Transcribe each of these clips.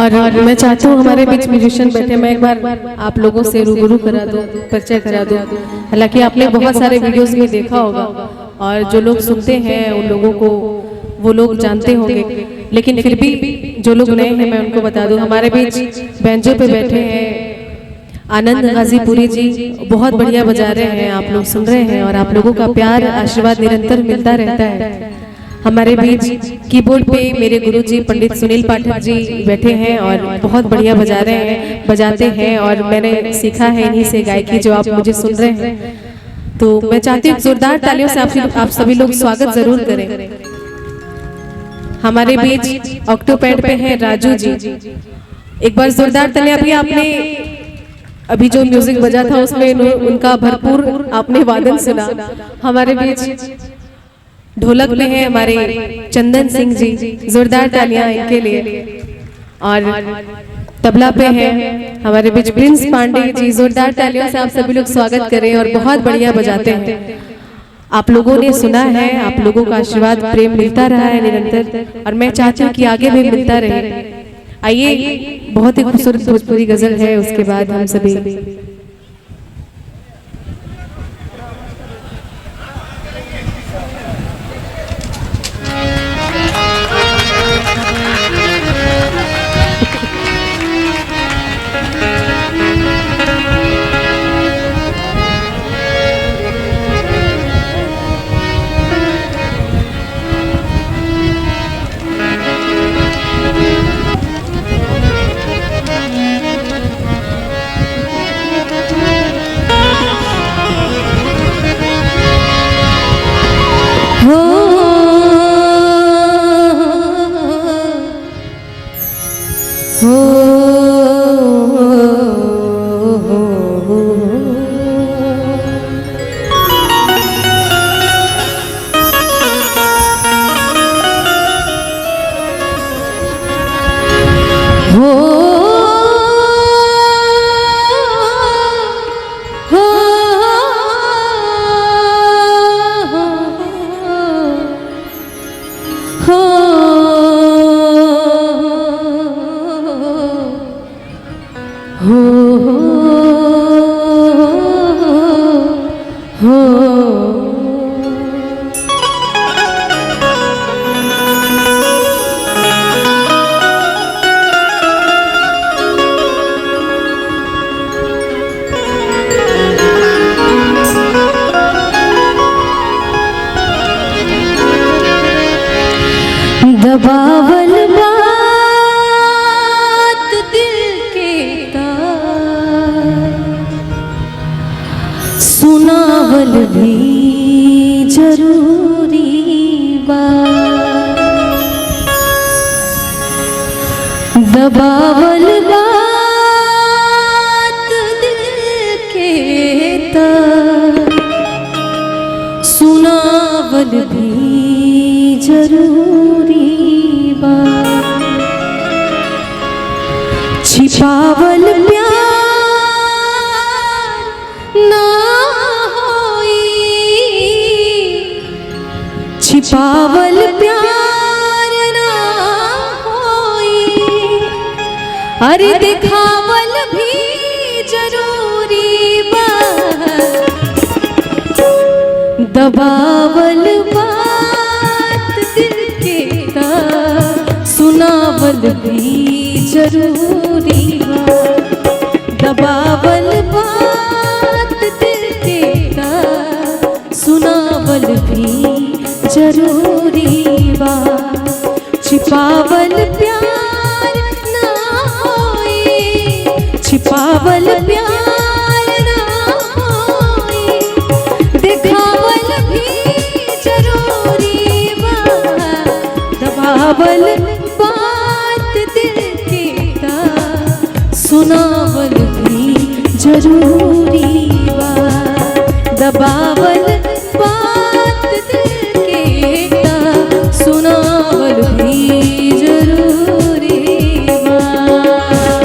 और मैं चाहती हूँ हमारे बीच म्यूजिशियन बैठे, मैं एक बार आप लोगों से रूबरू करा दूँ, परिचय करा दूँ। हालांकि आपने बहुत सारे वीडियोस में देखा होगा और जो लोग सुनते हैं उन लोगों को वो लोग जानते होंगे, लेकिन फिर भी जो लोग नए हैं मैं उनको बता दूँ। हमारे बीच बैंजो पे बैठे हैं आनंद गाजीपुरी जी, बहुत बढ़िया बजा रहे हैं, आप लोग सुन रहे हैं और आप लोगों का प्यार आशीर्वाद निरंतर मिलता रहता है। हमारे बीच कीबोर्ड पे मेरे गुरुजी पंडित सुनील पाठक जी बैठे हैं और बहुत बढ़िया बजा रहे हैं, बजाते हैं और मैंने सीखा है इन्हीं से गायकी, जो आप मुझे सुन रहे हैं। तो मैं चाहती हूँ जोरदार तालियों से आप सभी लोग स्वागत जरूर करें। हमारे बीच ऑक्टोपैड पे हैं राजू जी, एक बार जोरदार तालियां। अभी आपने अभी जो म्यूजिक बजा था उसमें उनका भरपूर आपने वादन सुना। हमारे बीच ढोलक में है हमारे चंदन सिंह जी, जोरदार तालियां इनके लिए। और तबला पे है हमारे बीच प्रिंस पांडे जी, जोरदार तालियों से आप सभी लोग स्वागत करें और बहुत बढ़िया बजाते हैं। आप लोगों ने सुना है, आप लोगों का आशीर्वाद प्रेम मिलता रहा है निरंतर और मैं चाहती हूँ कि आगे भी मिलता रहे। आइए, बहुत ही खूबसूरत भोजपुरी गजल है, उसके बाद हम सभी दबावल बात दिल के तार, सुनावल भी जरूरी बात। दबावल बात दिल के तार, सुनावल भी जरूरी बात। छिपावल प्यार ना होई, छिपावल प्यार ना होई, अरे दिखावल भी जरूरी बात। दबावल बात दिल के तार, सुनावल भी जरूरी बात। दबावल बात दिल के तार, सुनावल भी जरूरी बात। छिपावल प्यार ना होई, छिपावल प्यार ना होई, दिखावल भी जरूरी बात। दबावल बात दिल के तार, सुनावल भी जरूरी बात। दबावल बात दिल के तार, सुनावल भी जरूरी बात।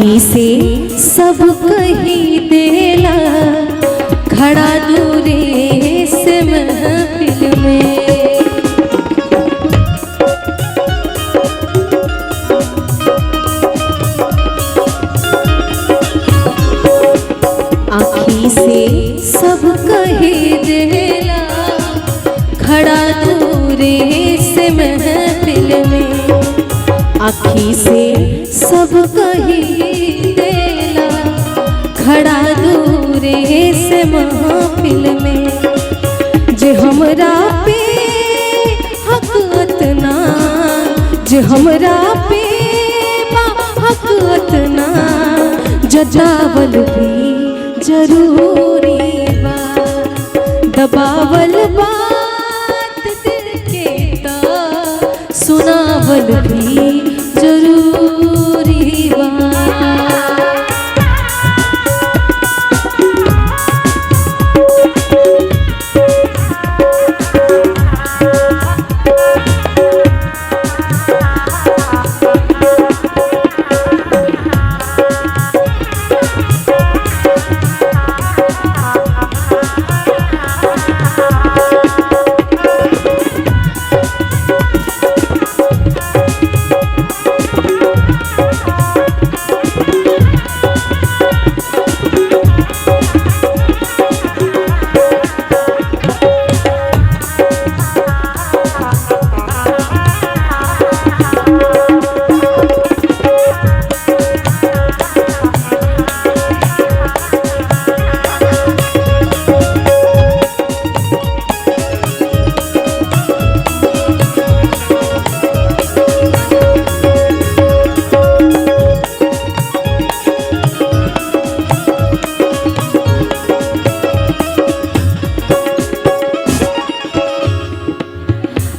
आँखी से सब कही देला, खड़ा दूरे से महफिल में। आँखी से सब कही देला, खड़ा दूरे से महफिल में। आँखी से सब कही देला, खड़ा दूरे से महफिल में। जे हमरा पे हक अतना, जे हमरा पे हक अतना, जतावल भी जरूरी बा। दबावल बात दिल के ता, सुनावल भी जरूरी बा।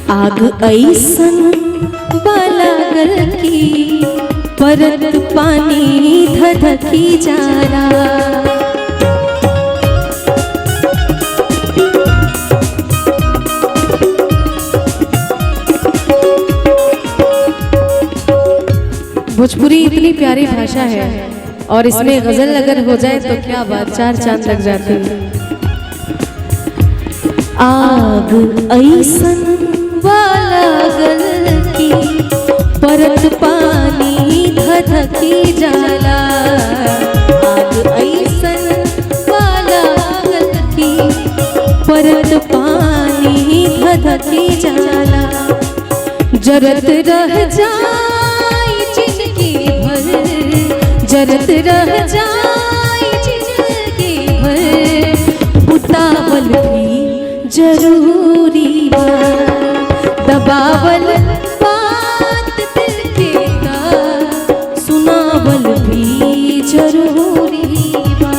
आग ऐसन लागल की परत पानी धधकी जाला। भोजपुरी इतनी प्यारी भाषा है और इसमें गजल अगर हो जाए तो क्या बात, 4 चांद लग जाते हैं। आग ऐसन लागल की परत पानी धधकी जाला। आग ऐसन लागल की परत पानी धधकी जाला। जरत रह जाए जिंदगी भर, जरत रह जाए जिंदगी भर, बुतावल भी जरूरी बा। दबावल बात दिल के ता, सुनावल भी जरूरी बा।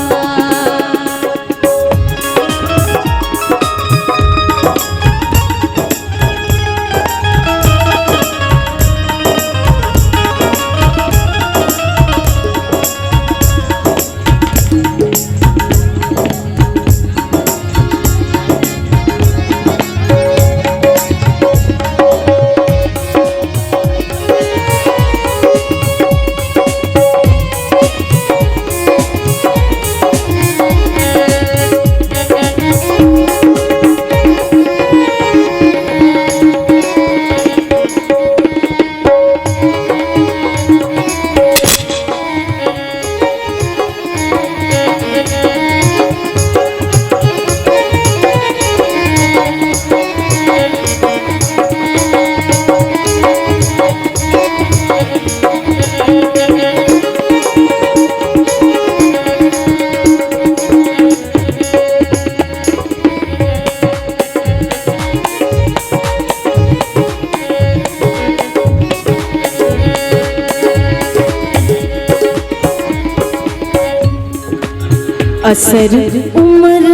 असर उम्र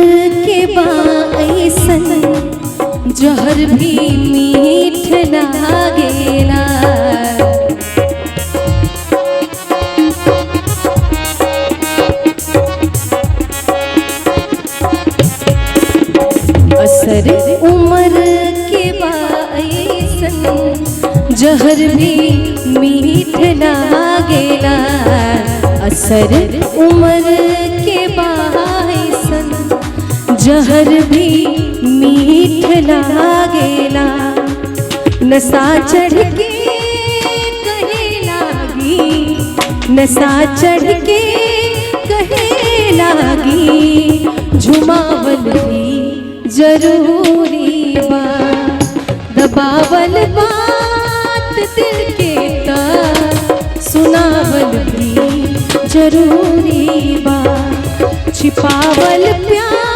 के बाईसन जहर भी मीठ लागेला। असर उम्र के बाईसन जहर भी मीठ लागेला। असर उम्र के बाइसन जहर भी मीठ लागेला। नशा चढ़ के कहे लागी, नशा चढ़ के कहे लागी, झुमावल भी जरूरी बा। दबावल बात दिल के ता सुनावल भी जरूरी बा। छिपावल प्यार